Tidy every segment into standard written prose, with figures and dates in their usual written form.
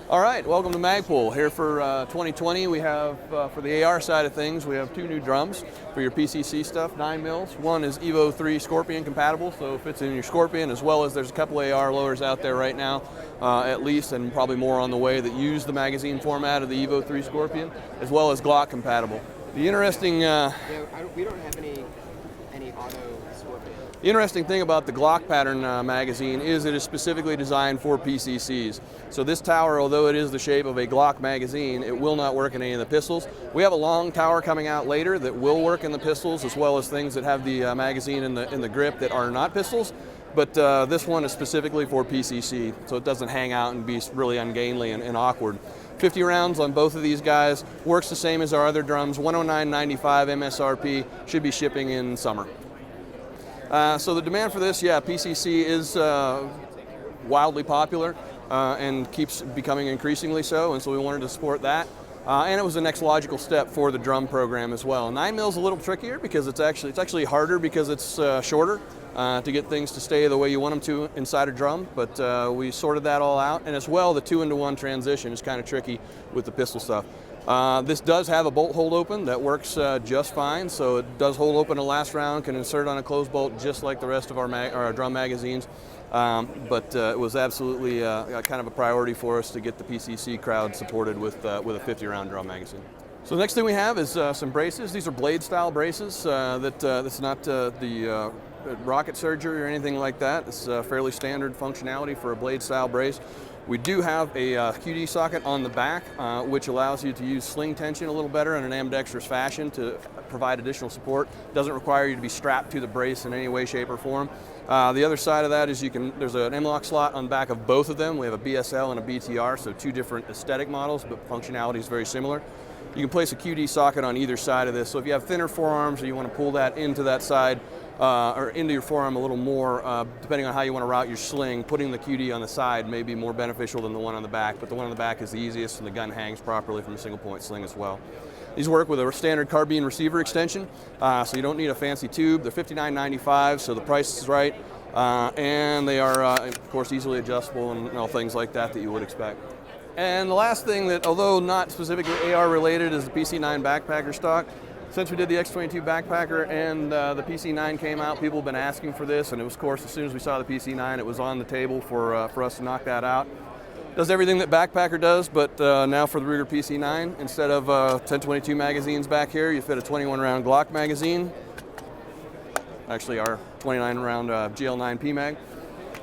All right, welcome to Magpul. Here for 2020, we have, for the AR side of things, we have two new drums for your PCC stuff, 9 mils. One is Evo 3 Scorpion compatible, so it fits in your Scorpion, as well as there's a couple AR loaders out there right now, at least, and probably more on the way, that use the magazine format of the Evo 3 Scorpion, as well as Glock compatible. The interesting... we don't have any auto Scorpion. The interesting thing about the Glock pattern magazine is it is specifically designed for PCCs. So this tower, although it is the shape of a Glock magazine, it will not work in any of the pistols. We have a long tower coming out later that will work in the pistols, as well as things that have the magazine in the grip that are not pistols. But this one is specifically for PCC, so it doesn't hang out and be really ungainly and awkward. 50 rounds on both of these guys. Works the same as our other drums. $109.95 MSRP. Should be shipping in summer. So the demand for this, PCC is wildly popular and keeps becoming increasingly so, and so we wanted to support that. And it was the next logical step for the drum program as well. 9 mil is a little trickier because it's actually harder because it's shorter to get things to stay the way you want them to inside a drum, but we sorted that all out. And as well, the 2-into-1 transition is kind of tricky with the pistol stuff. This does have a bolt hold open that works just fine, so it does hold open the last round, can insert on a closed bolt just like the rest of our drum magazines. But it was absolutely kind of a priority for us to get the PCC crowd supported with a 50-round drum magazine. So the next thing we have is some braces. These are blade-style braces. That's not the rocket surgery or anything like that. It's fairly standard functionality for a blade-style brace. We do have a QD socket on the back, which allows you to use sling tension a little better in an ambidextrous fashion to provide additional support. Doesn't require you to be strapped to the brace in any way, shape, or form. The other side of that is there's an M-lock slot on the back of both of them. We have a BSL and a BTR, so two different aesthetic models, but functionality is very similar. You can place a QD socket on either side of this, so if you have thinner forearms or you want to pull that into that side, or into your forearm a little more, depending on how you want to route your sling, putting the QD on the side may be more beneficial than the one on the back, but the one on the back is the easiest and the gun hangs properly from a single point sling as well. These work with a standard carbine receiver extension, so you don't need a fancy tube. They're $59.95, so the price is right, and they are, of course, easily adjustable and all things like that you would expect. And the last thing that, although not specifically AR related, is the PC9 backpacker stock. Since we did the X22 backpacker and the PC9 came out, people have been asking for this, and it was, of course, as soon as we saw the PC9, it was on the table for us to knock that out. Does everything that backpacker does, but now for the Ruger PC9, instead of 10/22 magazines back here, you fit a 21-round Glock magazine. Actually, our 29-round GL9 PMag.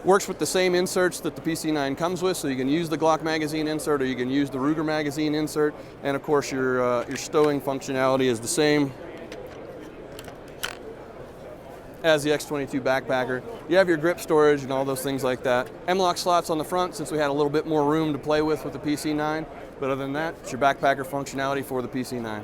Works with the same inserts that the PC9 comes with, so you can use the Glock magazine insert or you can use the Ruger magazine insert, and of course your stowing functionality is the same as the X22 backpacker. You have your grip storage and all those things like that. M-lock slots on the front since we had a little bit more room to play with the PC9, but other than that, it's your backpacker functionality for the PC9.